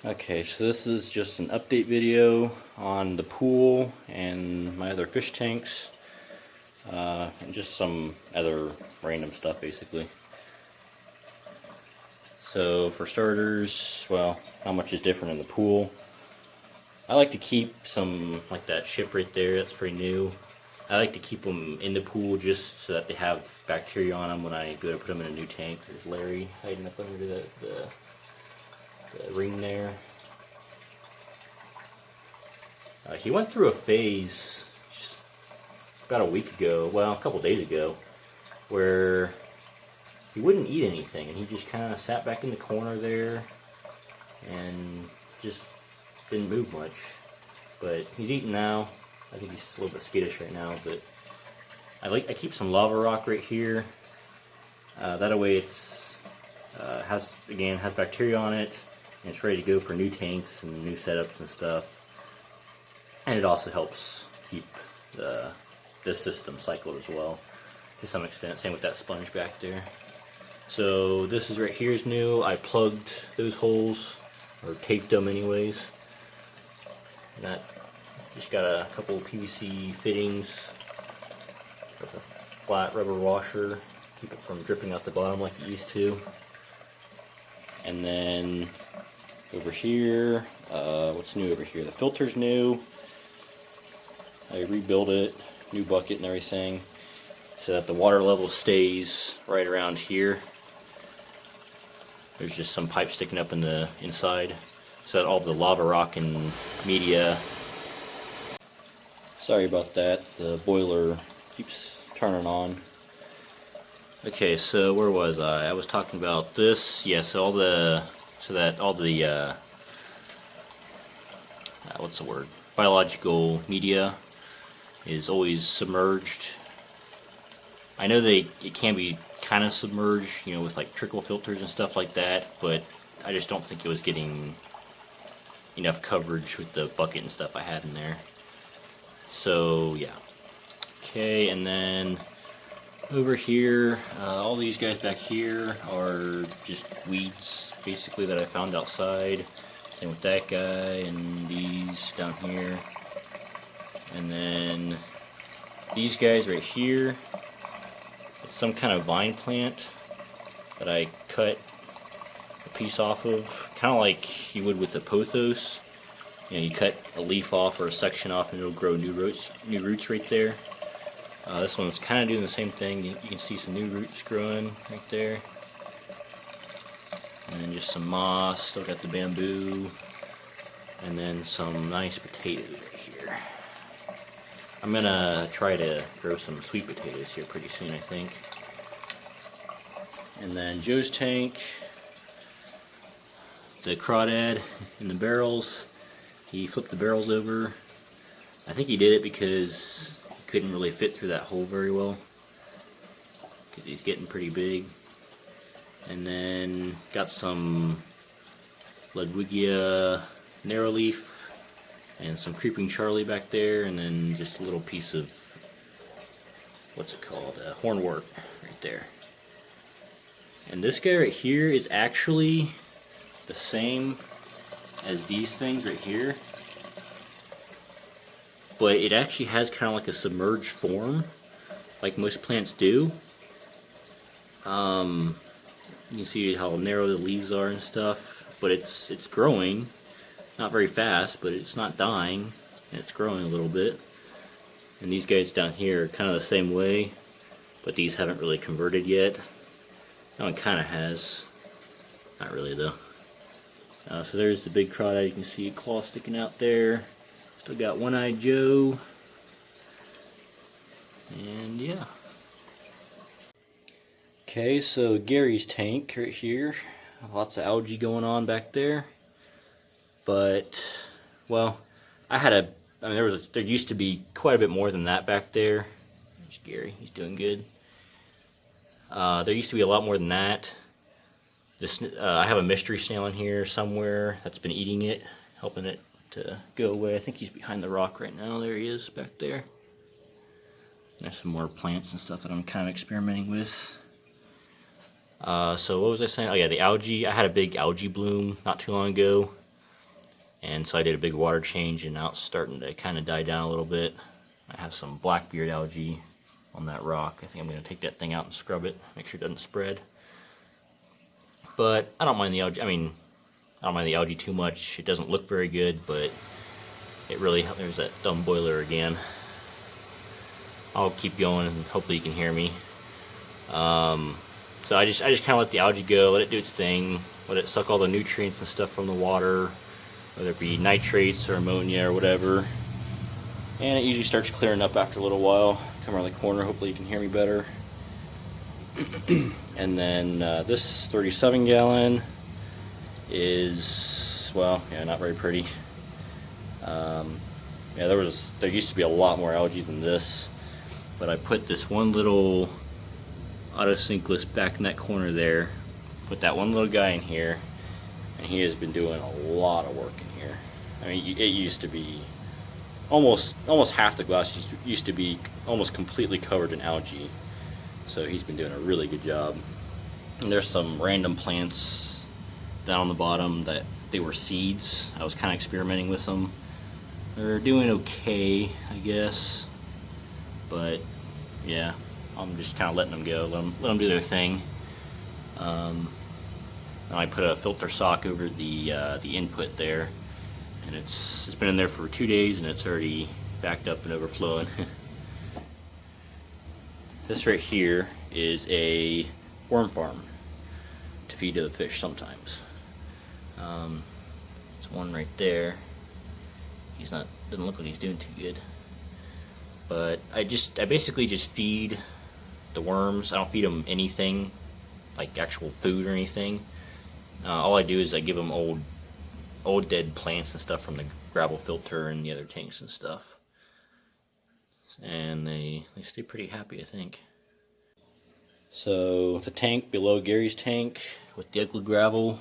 Okay, so this is just an update video on the pool and my other fish tanks, and just some other random stuff basically. So for starters, well, not much is different in the pool. I like to keep some, like that ship right there, that's pretty new. I like to keep them in the pool just so that they have bacteria on them when I go to put them in a new tank. There's Larry hiding up under the ring there. He went through a phase just about a week ago, well, a couple days ago, where he wouldn't eat anything, and he just kind of sat back in the corner there and just didn't move much. But he's eating now. I think he's a little bit skittish right now, but I keep some lava rock right here. That way it's has bacteria on it, and it's ready to go for new tanks and new setups and stuff. And it also helps keep the system cycled as well, to some extent. Same with that sponge back there. So this is right here is new. I plugged those holes, or taped them anyways. And that just got a couple PVC fittings with a flat rubber washer, keep it from dripping out the bottom like it used to. And then over here, what's new over here? The filter's new. I rebuilt it, new bucket and everything, so that the water level stays right around here. There's just some pipe sticking up in the inside, so that all the lava rock and media. Sorry about that, the boiler keeps turning on. Okay, so where was I? I was talking about this. Yes, yeah, what's the word? Biological media is always submerged. I know it can be kind of submerged, you know, with like trickle filters and stuff like that, but I just don't think it was getting enough coverage with the bucket and stuff I had in there. So yeah. Okay, and then over here, all these guys back here are just weeds basically that I found outside. Same with that guy and these down here. And then these guys right here, it's some kind of vine plant that I cut a piece off of, kind of like you would with the pothos. You know, you cut a leaf off or a section off and it'll grow new roots right there. This one's kind of doing the same thing. You can see some new roots growing right there. And then just some moss, still got the bamboo. And then some nice potatoes right here. I'm gonna try to grow some sweet potatoes here pretty soon, I think. And then Joe's tank, the crawdad in the barrels. He flipped the barrels over. I think he did it because he couldn't really fit through that hole very well, because he's getting pretty big. And then got some Ludwigia narrowleaf and some creeping Charlie back there, and then just a little piece of, what's it called, hornwort right there. And this guy right here is actually the same as these things right here, but it actually has kind of like a submerged form, like most plants do. You can see how narrow the leaves are and stuff, but it's growing. Not very fast, but it's not dying, and it's growing a little bit. And these guys down here are kind of the same way, but these haven't really converted yet. That one kind of has. Not really though. So there's the big crawdad. You can see a claw sticking out there. Still got one-eyed Joe. And yeah. Okay, so Gary's tank right here. Lots of algae going on back there. But, well, there used to be quite a bit more than that back there. There's Gary, he's doing good. There used to be a lot more than that. I have a mystery snail in here somewhere that's been eating it, helping it to go away. I think he's behind the rock right now. There he is, back there. There's some more plants and stuff that I'm kind of experimenting with. So what was I saying? Oh yeah, the algae. I had a big algae bloom not too long ago. And so I did a big water change, and now it's starting to kind of die down a little bit. I have some blackbeard algae on that rock. I think I'm going to take that thing out and scrub it, make sure it doesn't spread. But I don't mind the algae. I mean, I don't mind the algae too much. It doesn't look very good, but it really, there's that dumb boiler again. I'll keep going, and hopefully you can hear me. So I just kind of let the algae go, let it do its thing, let it suck all the nutrients and stuff from the water, whether it be nitrates or ammonia or whatever. And it usually starts clearing up after a little while. Come around the corner, hopefully you can hear me better. And then this 37 gallon is, well, yeah, not very pretty. Yeah, there used to be a lot more algae than this, but I put this one little autofocus back in that corner there, put that one little guy in here, and he has been doing a lot of work in here. I mean, it used to be almost half the glass used to be almost completely covered in algae, so he's been doing a really good job. And there's some random plants down on the bottom that they were seeds. I was kind of experimenting with them. They're doing okay, I guess, but yeah, I'm just kind of letting them go, let them do their thing. And I put a filter sock over the input there, and it's been in there for 2 days, and it's already backed up and overflowing. This right here is a worm farm to feed to the fish sometimes. There's one right there. Doesn't look like he's doing too good. But I basically just feed the worms. I don't feed them anything like actual food or anything. All I do is I give them old dead plants and stuff from the gravel filter and the other tanks and stuff. And they stay pretty happy, I think. So the tank below Gary's tank with the ugly gravel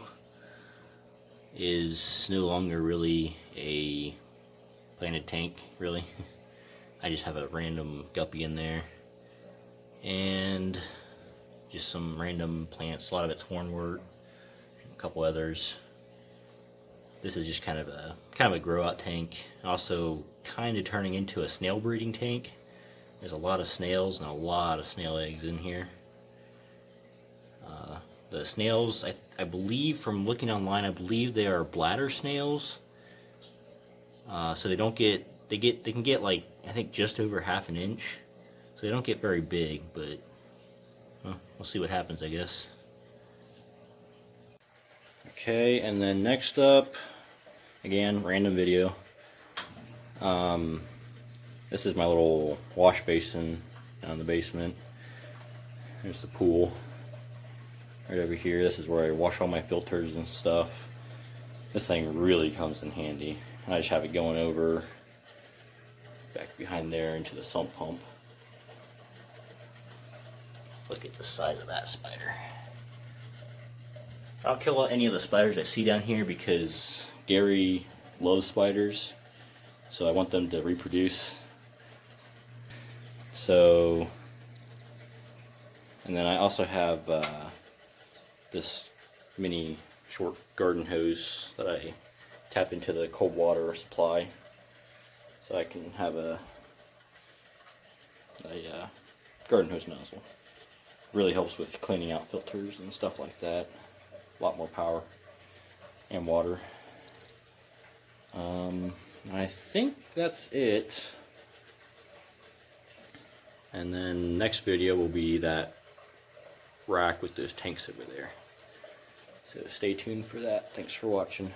is no longer really a planted tank, really. I just have a random guppy in there and just some random plants. A lot of it's hornwort, a couple others. This is just kind of a grow out tank. Also kind of turning into a snail breeding tank. There's a lot of snails and a lot of snail eggs in here. The snails, I believe from looking online, I believe they are bladder snails. So they can get like, I think just over ½ an inch. So they don't get very big, but well, we'll see what happens, I guess. Okay, and then next up, again, random video. This is my little wash basin down in the basement. There's the pool right over here. This is where I wash all my filters and stuff. This thing really comes in handy. I just have it going over back behind there into the sump pump. Look at the size of that spider. I'll kill any of the spiders I see down here because Gary loves spiders, so I want them to reproduce. So, and then I also have this mini short garden hose that I tap into the cold water supply, so I can have a garden hose nozzle. Really helps with cleaning out filters and stuff like that. A lot more power and water. I think that's it. And then next video will be that rack with those tanks over there. So stay tuned for that. Thanks for watching.